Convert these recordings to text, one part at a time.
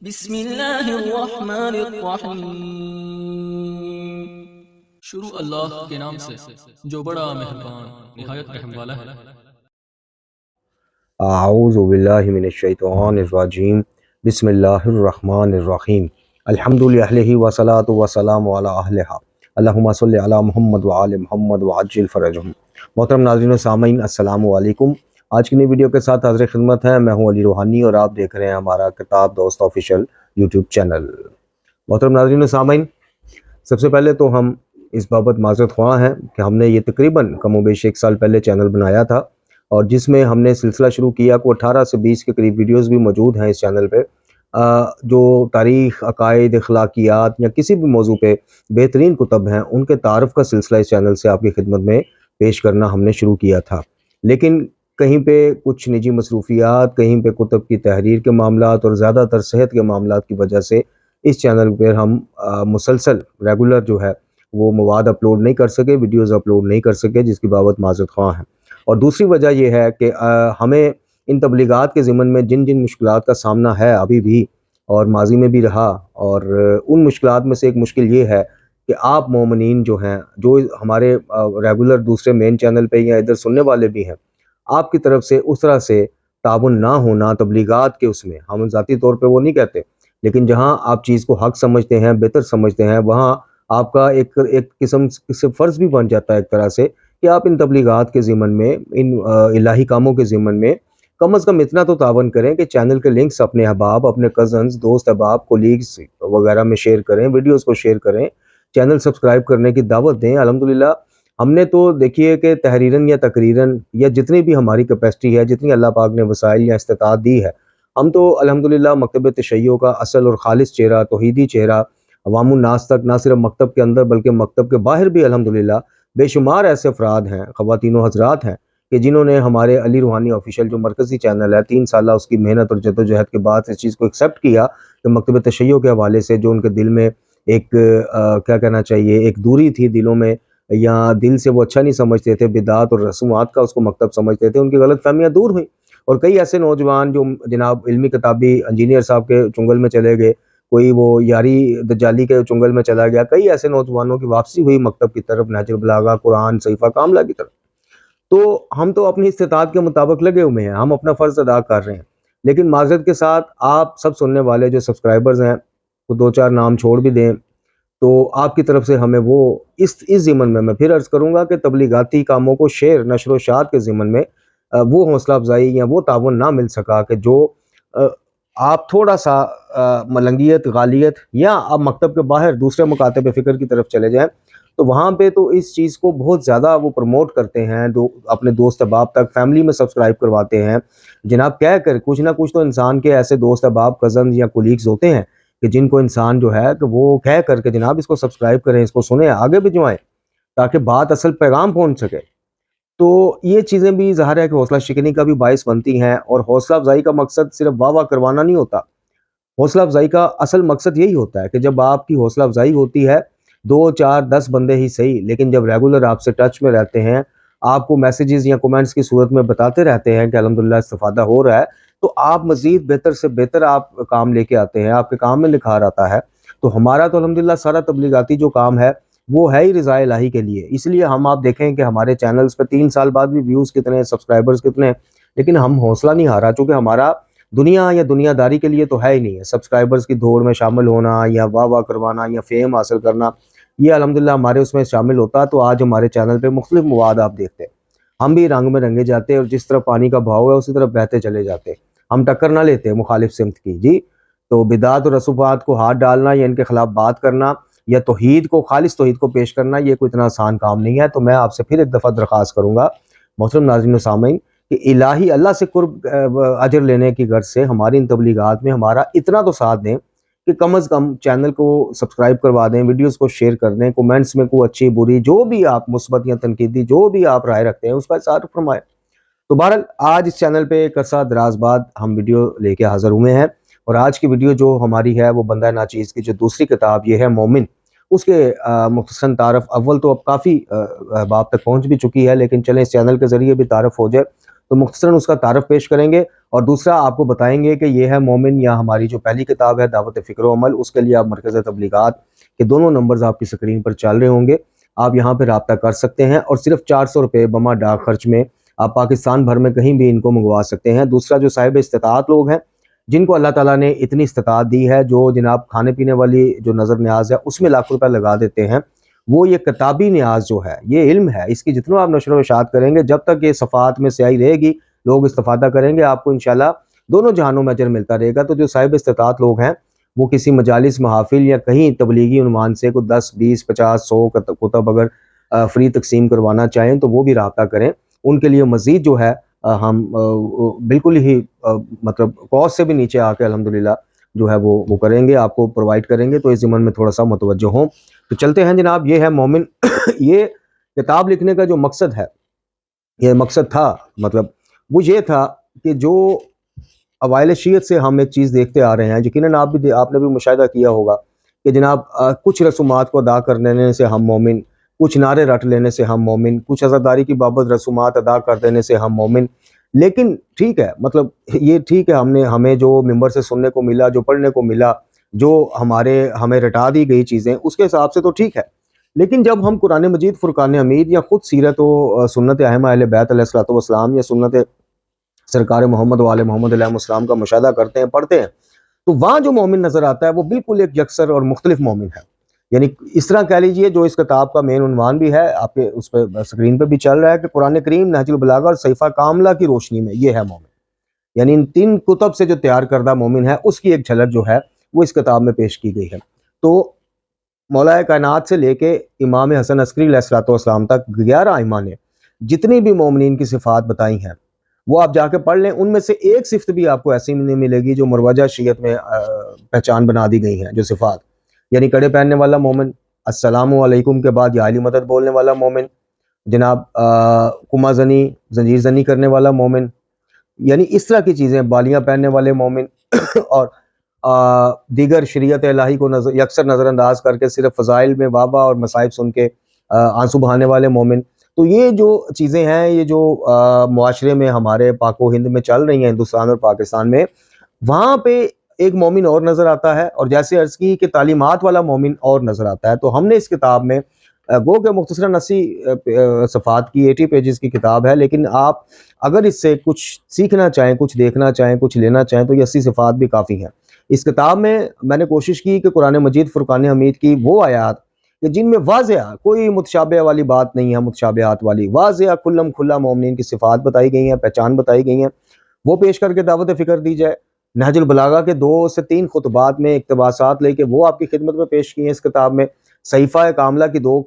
بسم اللہ الرحمن الرحیم۔ شروع اللہ کے نام سے جو بڑا مہربان نہایت رحم والا ہے۔ اعوذ باللہ من الشیطان الرجیم، بسم اللہ الرحمن الرحیم، الحمد للہ والصلاۃ والسلام علی اہلہا، اللہم صلی علی محمد وآل محمد وعجل فرجہم۔ محترم ناظرین و سامعین، السلام علیکم۔ آج کی نئی ویڈیو کے ساتھ حاضر خدمت ہے، میں ہوں علی روحانی اور آپ دیکھ رہے ہیں ہمارا کتاب دوست آفیشیل یوٹیوب چینل۔ محترم ناظرین و سامعین، سب سے پہلے تو ہم اس بابت معذرت خواہ ہیں کہ ہم نے یہ تقریباً کم و بیش 1 سال پہلے چینل بنایا تھا، اور جس میں ہم نے سلسلہ شروع کیا کو 18 سے 20 کے قریب ویڈیوز بھی موجود ہیں اس چینل پہ، جو تاریخ، عقائد، اخلاقیات یا کسی بھی موضوع پہ بہترین کتب ہیں ان کے تعارف کا سلسلہ اس چینل سے آپ کی خدمت میں پیش کرنا ہم نے شروع کیا تھا۔ لیکن کہیں پہ کچھ نجی مصروفیات، کہیں پہ کتب کی تحریر کے معاملات اور زیادہ تر صحت کے معاملات کی وجہ سے اس چینل پہ ہم مسلسل ریگولر جو ہے وہ مواد اپلوڈ نہیں کر سکے، ویڈیوز اپلوڈ نہیں کر سکے، جس کی بابت معذرت خواہ ہیں۔ اور دوسری وجہ یہ ہے کہ ہمیں ان تبلیغات کے ضمن میں جن جن مشکلات کا سامنا ہے ابھی بھی اور ماضی میں بھی رہا، اور ان مشکلات میں سے ایک مشکل یہ ہے کہ آپ مومنین جو ہیں، جو ہمارے ریگولر دوسرے مین چینل پہ یا ادھر سننے والے بھی ہیں، آپ کی طرف سے اس طرح سے تعاون نہ ہونا تبلیغات کے، اس میں ہم ذاتی طور پہ وہ نہیں کہتے، لیکن جہاں آپ چیز کو حق سمجھتے ہیں، بہتر سمجھتے ہیں، وہاں آپ کا ایک قسم سے فرض بھی بن جاتا ہے ایک طرح سے کہ آپ ان تبلیغات کے ضمن میں، ان الہی کاموں کے ضمن میں کم از کم اتنا تو تعاون کریں کہ چینل کے لنکس اپنے احباب، اپنے کزنز، دوست احباب، کولیگز وغیرہ میں شیئر کریں، ویڈیوز کو شیئر کریں، چینل سبسکرائب کرنے کی دعوت دیں۔ الحمدللہ ہم نے تو دیکھیے کہ تحریراً یا تقریراً یا جتنی بھی ہماری کیپیسٹی ہے، جتنی اللہ پاک نے وسائل یا استطاعت دی ہے، ہم تو الحمدللہ مکتب تشیع کا اصل اور خالص چہرہ، توحیدی چہرہ عوام الناس تک، نہ صرف مکتب کے اندر بلکہ مکتب کے باہر بھی الحمدللہ بے شمار ایسے افراد ہیں، خواتین و حضرات ہیں کہ جنہوں نے ہمارے علی روحانی آفیشیل جو مرکزی چینل ہے، 3 سالہ اس کی محنت اور جدوجہد کے بعد اس چیز کو ایکسیپٹ کیا کہ مکتب تشیع کے حوالے سے جو ان کے دل میں ایک کیا کہنا چاہیے، ایک دوری تھی دلوں میں، یا دل سے وہ اچھا نہیں سمجھتے تھے، بدعات اور رسومات کا اس کو مکتب سمجھتے تھے، ان کی غلط فہمیاں دور ہوئیں، اور کئی ایسے نوجوان جو جناب علمی کتابی انجینئر صاحب کے چنگل میں چلے گئے، کوئی وہ یاری دجالی کے چنگل میں چلا گیا، کئی ایسے نوجوانوں کی واپسی ہوئی مکتب کی طرف، نہج البلاغہ، قرآن، صحیفہ کاملہ کی طرف۔ تو ہم تو اپنی استطاعت کے مطابق لگے ہوئے ہیں، ہم اپنا فرض ادا کر رہے ہیں، لیکن معذرت کے ساتھ آپ سب سننے والے جو سبسکرائبرز ہیں وہ 2-4 نام چھوڑ بھی دیں تو آپ کی طرف سے ہمیں وہ اس ضمن میں پھر عرض کروں گا کہ تبلیغاتی کاموں کو شیئر، نشر و اشاعت کے ضمن میں وہ حوصلہ افزائی یا وہ تعاون نہ مل سکا کہ جو آپ تھوڑا سا ملنگیت، غالیت، یا آپ مکتب کے باہر دوسرے مکاتب فکر کی طرف چلے جائیں تو وہاں پہ تو اس چیز کو بہت زیادہ وہ پروموٹ کرتے ہیں، اپنے دوست احباب تک، فیملی میں سبسکرائب کرواتے ہیں، جناب کہہ کر کچھ نہ کچھ تو انسان کے ایسے دوست احباب، کزنز یا کولیگز ہوتے ہیں کہ جن کو انسان جو ہے کہ وہ کہہ کر کے جناب اس کو سبسکرائب کریں، اس کو سنیں، آگے بھجوائیں تاکہ بات اصل پیغام پہنچ سکے۔ تو یہ چیزیں بھی ظاہر ہے کہ حوصلہ شکنی کا بھی باعث بنتی ہیں، اور حوصلہ افزائی کا مقصد صرف واہ واہ کروانا نہیں ہوتا، حوصلہ افزائی کا اصل مقصد یہی ہوتا ہے کہ جب آپ کی حوصلہ افزائی ہوتی ہے، 2-4-10 بندے ہی صحیح، لیکن جب ریگولر آپ سے ٹچ میں رہتے ہیں، آپ کو میسیجز یا کومنٹس کی صورت میں بتاتے رہتے ہیں کہ الحمدللہ استفادہ ہو رہا ہے، تو آپ مزید بہتر سے بہتر آپ کام لے کے آتے ہیں، آپ کے کام میں نکھار آتا ہے۔ تو ہمارا تو الحمدللہ سارا تبلیغاتی جو کام ہے وہ ہے ہی رضا الہی کے لیے، اس لیے ہم آپ دیکھیں کہ ہمارے چینلز پہ 3 سال بعد بھی ویوز کتنے ہیں، سبسکرائبرز کتنے ہیں، لیکن ہم حوصلہ نہیں ہارا، چونکہ ہمارا دنیا یا دنیا داری کے لیے تو ہے ہی نہیں ہے سبسکرائبرز کی دوڑ میں شامل ہونا یا واہ واہ کروانا یا فیم حاصل کرنا، یہ الحمدللہ ہمارے اس میں شامل ہوتا تو آج ہمارے چینل پہ مختلف مواد آپ دیکھتے، ہم بھی رنگ میں رنگے جاتے، اور جس طرح پانی کا بہاؤ ہے اسی طرح بہتے چلے جاتے، ہم ٹکر نہ لیتے مخالف سمت کی۔ جی، تو بدعات اور رسومات کو ہاتھ ڈالنا یا ان کے خلاف بات کرنا یا توحید کو، خالص توحید کو پیش کرنا، یہ کوئی اتنا آسان کام نہیں ہے۔ تو میں آپ سے پھر ایک دفعہ درخواست کروں گا محترم ناظرین و سامعین کہ الہی اللہ سے قرب اجر لینے کی غرض سے ہماری ان تبلیغات میں ہمارا اتنا تو ساتھ دیں کہ کم از کم چینل کو سبسکرائب کروا دیں، ویڈیوز کو شیئر کر دیں، کومنٹس میں کوئی اچھی بری جو بھی آپ مثبت یا تنقیدی جو بھی آپ رائے رکھتے ہیں اس کا اظہار فرمائیں۔ تو بہرحال آج اس چینل پہ ایک عرصہ دراز بعد ہم ویڈیو لے کے حاضر ہوئے ہیں، اور آج کی ویڈیو جو ہماری ہے وہ بندہ ناچیز کی جو دوسری کتاب یہ ہے مومن، اس کے مختصراً تعارف اول تو اب کافی احباب تک پہنچ بھی چکی ہے، لیکن چلیں اس چینل کے ذریعے بھی تعارف ہو جائے، تو مختصراً اس کا تعارف پیش کریں گے، اور دوسرا آپ کو بتائیں گے کہ یہ ہے مومن یا ہماری جو پہلی کتاب ہے دعوت فکر و عمل، اس کے لیے آپ مرکز تبلیغات کے دونوں نمبرز آپ کی اسکرین پر چل رہے ہوں گے، آپ یہاں پہ رابطہ کر سکتے ہیں، اور صرف 400 روپے بما ڈاک خرچ میں آپ پاکستان بھر میں کہیں بھی ان کو منگوا سکتے ہیں۔ دوسرا جو صاحب استطاعت لوگ ہیں جن کو اللہ تعالیٰ نے اتنی استطاعت دی ہے، جو جناب کھانے پینے والی جو نظر نیاز ہے اس میں لاکھ روپے لگا دیتے ہیں، وہ یہ کتابی نیاز جو ہے یہ علم ہے، اس کی جتنا آپ نشر و اشاعت کریں گے، جب تک یہ صفحات میں سیاہی رہے گی لوگ استفادہ کریں گے، آپ کو انشاءاللہ دونوں جہانوں میں اجر ملتا رہے گا۔ تو جو صاحب استطاعت لوگ ہیں وہ کسی مجالس محافل یا کہیں تبلیغی عنوان سے کوئی 10 20 50 100 کتب اگر فری تقسیم کروانا چاہیں تو وہ بھی رابطہ کریں، ان کے لیے مزید جو ہے ہم بالکل ہی مطلب کاسٹ سے بھی نیچے آ کے الحمدللہ جو ہے وہ کریں گے، آپ کو پرووائڈ کریں گے، تو اس ضمن میں تھوڑا سا متوجہ ہوں۔ تو چلتے ہیں جناب، یہ ہے مومن۔ یہ کتاب لکھنے کا جو مقصد ہے، یہ مقصد تھا مطلب وہ یہ تھا کہ جو اوائل شیعت سے ہم ایک چیز دیکھتے آ رہے ہیں، یقیناً آپ نے بھی مشاہدہ کیا ہوگا کہ جناب کچھ رسومات کو ادا کر لینے سے ہم مومن، کچھ نعرے رٹ لینے سے ہم مومن، کچھ عزاداری کی بابت رسومات ادا کر دینے سے ہم مومن۔ لیکن ٹھیک ہے، مطلب یہ ٹھیک ہے، ہمیں جو ممبر سے سننے کو ملا، جو پڑھنے کو ملا، جو ہمیں رٹا دی گئی چیزیں، اس کے حساب سے تو ٹھیک ہے۔ لیکن جب ہم قرآن مجید فرقان حمید یا خود سیرت و سنت ائمہ اہل بیت علیہ الصلوۃ والسلام یا سنت سرکار محمد و آل محمد علیہ السلام کا مشاہدہ کرتے ہیں، پڑھتے ہیں، تو وہاں جو مومن نظر آتا ہے وہ بالکل ایک یکسر اور مختلف مومن ہے۔ یعنی اس طرح کہہ لیجئے، جو اس کتاب کا مین عنوان بھی ہے، آپ کے اس پہ اسکرین پہ بھی چل رہا ہے کہ قرآن کریم، نہج البلاغہ اور صحیفہ کاملہ کی روشنی میں یہ ہے مومن۔ یعنی ان 3 کتب سے جو تیار کردہ مومن ہے اس کی ایک جھلک جو ہے وہ اس کتاب میں پیش کی گئی ہے۔ تو مولا کائنات سے لے کے امام حسن عسکری علیہ الصلوۃ والسلام تک 11 ائمہ نے جتنی بھی مومنین کی صفات بتائی ہیں وہ آپ جا کے پڑھ لیں، ان میں سے ایک صفت بھی آپ کو ایسی نہیں ملے گی جو مروجہ شیعت میں پہچان بنا دی گئی ہیں، جو صفات، یعنی کڑے پہننے والا مومن، السلام علیکم کے بعد یا علی مدد بولنے والا مومن، جناب کما زنی، زنجیر زنی کرنے والا مومن، یعنی اس طرح کی چیزیں، بالیاں پہننے والے مومن اور دیگر شریعت الہی کو یکسر نظر انداز کر کے صرف فضائل میں وابہ اور مصائب سن کے آنسو بہانے والے مومن۔ تو یہ جو چیزیں ہیں، یہ جو معاشرے میں ہمارے پاک و ہند میں چل رہی ہیں، ہندوستان اور پاکستان میں، وہاں پہ ایک مومن اور نظر آتا ہے، اور جیسے عرض کی کہ تعلیمات والا مومن اور نظر آتا ہے۔ تو ہم نے اس کتاب میں گو کہ مختصراً 80 صفحات کی 80 پیجز کی کتاب ہے، لیکن آپ اگر اس سے کچھ سیکھنا چاہیں، کچھ دیکھنا چاہیں، کچھ لینا چاہیں تو یہ 80 صفحات بھی کافی ہیں۔ اس کتاب میں نے کوشش کی کہ قرآن مجید فرقان حمید کی وہ آیات کہ جن میں واضح کوئی متشابہ والی بات نہیں ہے، متشابہات والی، واضح کھلم کھلا مومنین کی صفات بتائی گئی ہیں، پہچان بتائی گئی ہیں، وہ پیش کر کے دعوت فکر دی جائے۔ نہج البلاغہ کے 2 سے 3 خطبات میں اقتباسات لے کے وہ آپ کی خدمت میں پیش کی ہیں اس کتاب میں۔ صحیفہ کاملہ کی 2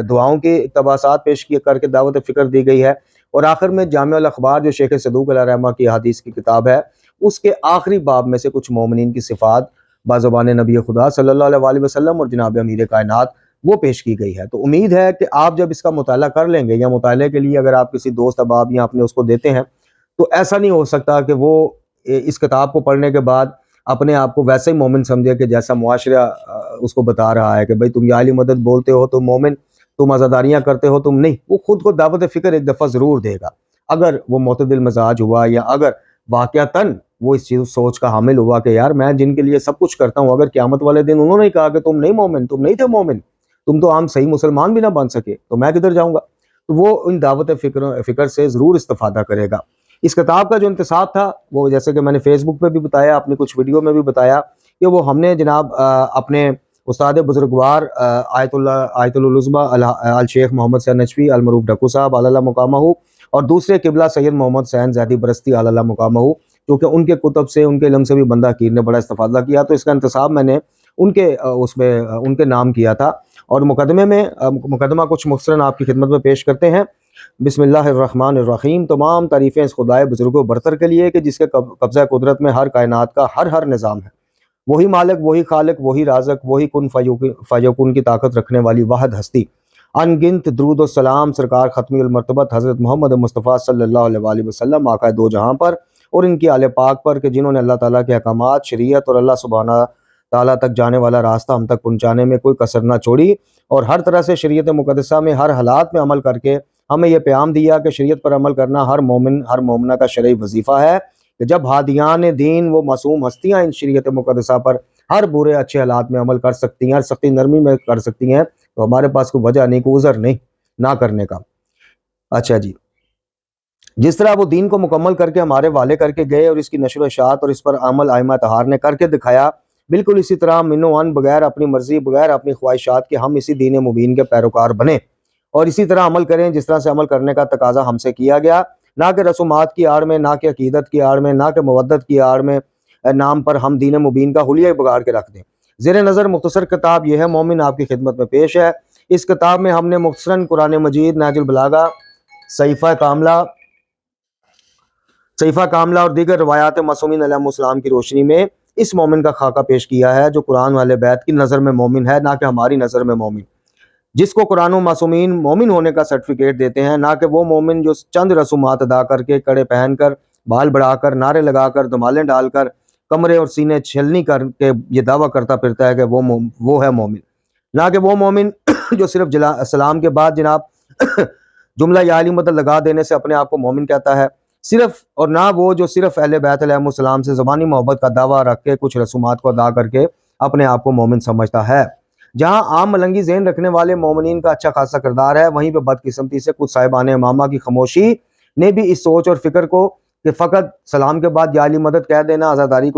دعاؤں کے اقتباسات پیش کر کے دعوت فکر دی گئی ہے، اور آخر میں جامع الاخبار جو شیخ صدوق علیہ رحمہ کی حدیث کی کتاب ہے، اس کے آخری باب میں سے کچھ مومنین کی صفات بازبان نبی خدا صلی اللہ علیہ وآلہ وسلم اور جناب امیر کائنات وہ پیش کی گئی ہے۔ تو امید ہے کہ آپ جب اس کا مطالعہ کر لیں گے، یا مطالعے کے لیے اگر آپ کسی دوست احباب یا اپنے اس کو دیتے ہیں، تو ایسا نہیں ہو سکتا کہ وہ اس کتاب کو پڑھنے کے بعد اپنے آپ کو ویسے ہی مومن سمجھے کہ جیسا معاشرہ اس کو بتا رہا ہے کہ بھئی تم یا علی مدد بولتے ہو تم مومن، تم عزاداریاں کرتے ہو تم نہیں۔ وہ خود کو دعوت فکر ایک دفعہ ضرور دے گا، اگر وہ معتدل مزاج ہوا، یا اگر واقعتاً وہ اس چیز سوچ کا حامل ہوا کہ یار میں جن کے لیے سب کچھ کرتا ہوں، اگر قیامت والے دن انہوں نے کہا کہ تم نہیں مومن، تم نہیں تھے مومن، تم تو عام صحیح مسلمان بھی نہ بن سکے، تو میں کدھر جاؤں گا؟ تو وہ ان دعوت فکر سے ضرور استفادہ کرے گا۔ اس کتاب کا جو انتصاب تھا وہ جیسے کہ میں نے فیس بک پہ بھی بتایا، اپنی کچھ ویڈیو میں بھی بتایا، کہ وہ ہم نے جناب اپنے استاد بزرگوار آیت العظمیٰ الشیخ محمد سید نجفی المعروف ڈکو صاحب علی اللہ مقامہ، اور دوسرے قبلہ سید محمد حسین زیدی برستی علی اللہ مقامہ، کیونکہ ان کے کتب سے، ان کے علم سے بھی بندہ کیر نے بڑا استفادہ کیا، تو اس کا انتصاب میں نے ان کے نام کیا تھا۔ اور مقدمہ کچھ مختصراً آپ کی خدمت میں پیش کرتے ہیں۔ بسم اللہ الرحمن الرحیم۔ تمام تعریفیں اس خدائے بزرگ و برتر کے لیے کہ جس کے قبضہ قدرت میں ہر کائنات کا ہر نظام ہے۔ وہی مالک، وہی خالق، وہی رازق، وہی کن فیکون کی طاقت رکھنے والی واحد ہستی۔ ان گنت درود و سلام سرکار ختمی المرتبت حضرت محمد مصطفیٰ صلی اللہ علیہ وآلہ وسلم آقا دو جہاں پر، اور ان کی آل پاک پر، کہ جنہوں نے اللہ تعالیٰ کے احکامات، شریعت اور اللہ سبحانہ تعالیٰ تک جانے والا راستہ ہم تک پہنچانے میں کوئی کسر نہ چھوڑی، اور ہر طرح سے شریعت مقدسہ میں ہر حالات میں عمل کر کے ہمیں یہ پیام دیا کہ شریعت پر عمل کرنا ہر مومن، ہر مومنہ کا شرعی وظیفہ ہے، کہ جب ہادیان دین وہ معصوم ہستیاں ان شریعت مقدسہ پر ہر برے اچھے حالات میں عمل کر سکتی ہیں، ہر سختی نرمی میں کر سکتی ہیں، تو ہمارے پاس کوئی وجہ نہیں، کوئی عذر نہیں نہ کرنے کا۔ اچھا جی، جس طرح وہ دین کو مکمل کر کے ہمارے والے کر کے گئے اور اس کی نشر و اشاعت اور اس پر عمل ائمہ طہار نے کر کے دکھایا، بالکل اسی طرح من و عن، بغیر اپنی مرضی، بغیر اپنی خواہشات کے ہم اسی دین مبین کے پیروکار بنیں اور اسی طرح عمل کریں جس طرح سے عمل کرنے کا تقاضا ہم سے کیا گیا، نہ کہ رسومات کی آڑ میں، نہ کہ عقیدت کی آڑ میں، نہ کہ مودت کی آڑ میں نام پر ہم دین مبین کا حلیہ بگاڑ کے رکھ دیں۔ زیر نظر مختصر کتاب یہ ہے مومن آپ کی خدمت میں پیش ہے۔ اس کتاب میں ہم نے مختصراً قرآن مجید، نہج البلاغہ، صحیفہ کاملہ اور دیگر روایات معصومین علیہ السلام کی روشنی میں اس مومن کا خاکہ پیش کیا ہے جو قرآن والے بیت کی نظر میں مومن ہے، نہ کہ ہماری نظر میں مومن، جس کو قرآن و معصومین مومن ہونے کا سرٹیفکیٹ دیتے ہیں، نہ کہ وہ مومن جو چند رسومات ادا کر کے، کڑے پہن کر، بال بڑھا کر، نعرے لگا کر، دمالیں ڈال کر، کمرے اور سینے چھلنی کر کے یہ دعویٰ کرتا پھرتا ہے کہ وہ ہے مومن، نہ کہ وہ مومن جو صرف سلام کے بعد جناب جملہ یا علی مدد لگا دینے سے اپنے آپ کو مومن کہتا ہے، صرف، اور نہ وہ جو صرف اہل بیت علیہ السلام سے زبانی محبت کا دعویٰ رکھ کے کچھ رسومات کو ادا کر کے اپنے آپ کو مومن سمجھتا ہے۔ جہاں عام ملنگی ذہن رکھنے والے مومنین کا اچھا خاصا کردار ہے، وہیں پہ بدقسمتی سے کچھ صاحبان امامہ کی خاموشی نے بھی اس سوچ اور فکر کو کہ فقط سلام کے بعد یا علی مدد کہہ دینا، عزاداری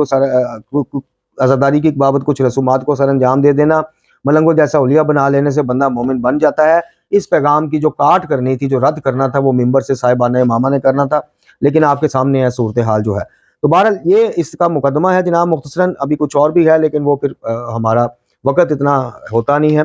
کی بابت کچھ رسومات کو سر انجام دے دینا، ملنگوں جیسا حلیہ بنا لینے سے بندہ مومن بن جاتا ہے، اس پیغام کی جو کاٹ کرنی تھی، جو رد کرنا تھا، وہ ممبر سے صاحبان امامہ نے کرنا تھا، لیکن آپ کے سامنے ہے صورتحال جو ہے۔ تو بہرحال یہ اس کا مقدمہ ہے جناب، مختصراً ابھی کچھ اور بھی ہے لیکن وہ پھر ہمارا وقت اتنا ہوتا نہیں ہے۔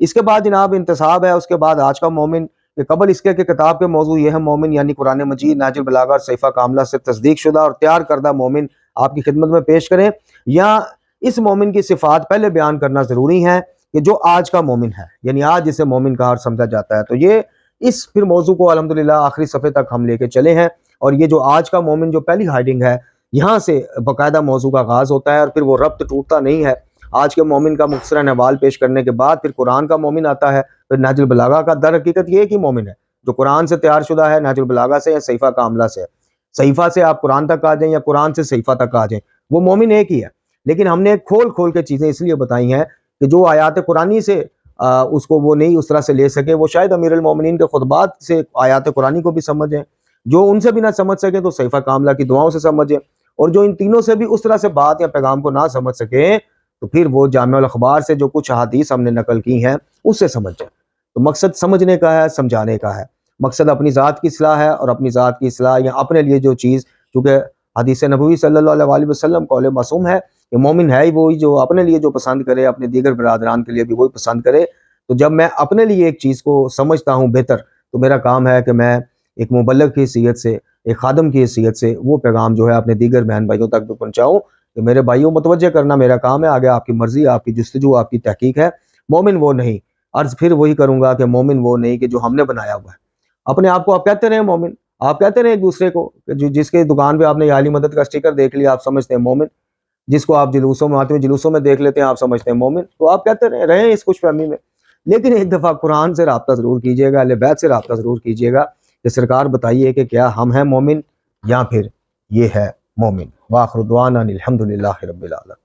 اس کے بعد جناب انتصاب ہے، اس کے بعد آج کا مومن، کہ قبل اس کے کہ کتاب کے موضوع یہ ہے مومن یعنی قرآن مجید، نہج البلاغہ اور صحیفہ کاملہ سے تصدیق شدہ اور تیار کردہ مومن آپ کی خدمت میں پیش کریں، یا اس مومن کی صفات پہلے بیان کرنا ضروری ہے کہ جو آج کا مومن ہے، یعنی آج جسے مومن کہا سمجھا جاتا ہے۔ تو یہ اس پھر موضوع کو الحمدللہ آخری صفحے تک ہم لے کے چلے ہیں، اور یہ جو آج کا مومن جو پہلی ہائیڈنگ ہے، یہاں سے باقاعدہ موضوع کا آغاز ہوتا ہے اور پھر وہ ربط ٹوٹتا نہیں ہے۔ آج کے مومن کا مختصراً احوال پیش کرنے کے بعد پھر قرآن کا مومن آتا ہے، پھر نہج البلاغہ کا۔ در حقیقت یہ ایک ہی مومن ہے جو قرآن سے تیار شدہ ہے، نہج البلاغہ سے یا صحیفہ کاملہ سے، صحیفہ سے آپ قرآن تک آ جائیں یا قرآن سے صحیفہ تک آ جائیں، وہ مومن ایک ہی ہے۔ لیکن ہم نے کھول کھول کے چیزیں اس لیے بتائی ہیں کہ جو آیات قرآنی سے اس کو وہ نہیں اس طرح سے لے سکے، وہ شاید امیر المومنین کے خطبات سے آیات قرآنی کو بھی سمجھیں، جو ان سے بھی نہ سمجھ سکیں تو صحیفہ کاملہ کی دعاؤں سے سمجھیں، اور جو ان تینوں سے بھی اس طرح سے بات یا پیغام کو نہ سمجھ سکیں تو پھر وہ جامع الاخبار سے جو کچھ احادیث ہم نے نقل کی ہیں اس سے سمجھ جائیں۔ تو مقصد سمجھنے کا ہے، سمجھانے کا ہے، مقصد اپنی ذات کی اصلاح ہے، اور اپنی ذات کی اصلاح یا اپنے لیے جو چیز، چونکہ حدیث نبوی صلی اللہ علیہ وسلم قول معصوم ہے کہ مومن ہے ہی وہی جو اپنے لیے جو پسند کرے، اپنے دیگر برادران کے لیے بھی وہی پسند کرے۔ تو جب میں اپنے لیے ایک چیز کو سمجھتا ہوں بہتر، تو میرا کام ہے کہ میں ایک مبلغ کی حیثیت سے، ایک خادم کی حیثیت سے وہ پیغام جو ہے اپنے دیگر بہن بھائیوں تک بھی پہنچاؤں کہ میرے بھائیوں متوجہ کرنا میرا کام ہے، آگے آپ کی مرضی، آپ کی جستجو، آپ کی تحقیق ہے۔ مومن وہ نہیں، عرض پھر وہی کروں گا کہ مومن وہ نہیں کہ جو ہم نے بنایا ہوا ہے۔ اپنے آپ کو آپ کہتے رہیں مومن، آپ کہتے رہیں ایک دوسرے کو کہ جس کے دکان پہ آپ نے یا علی مدد کا سٹیکر دیکھ لیا آپ سمجھتے ہیں مومن، جس کو آپ جلوسوں میں آتے ہوئے جلوسوں میں دیکھ لیتے ہیں آپ سمجھتے ہیں مومن، تو آپ کہتے رہیں اس خوش فہمی میں، لیکن ایک دفعہ قرآن سے رابطہ ضرور کیجیے گا، اہل بیت سے رابطہ ضرور کیجیے گا کہ سرکار بتائیے کہ کیا ہم ہیں مومن یا پھر یہ ہے مومن۔ وآخر دعوانا الحمدللہ رب العالمین۔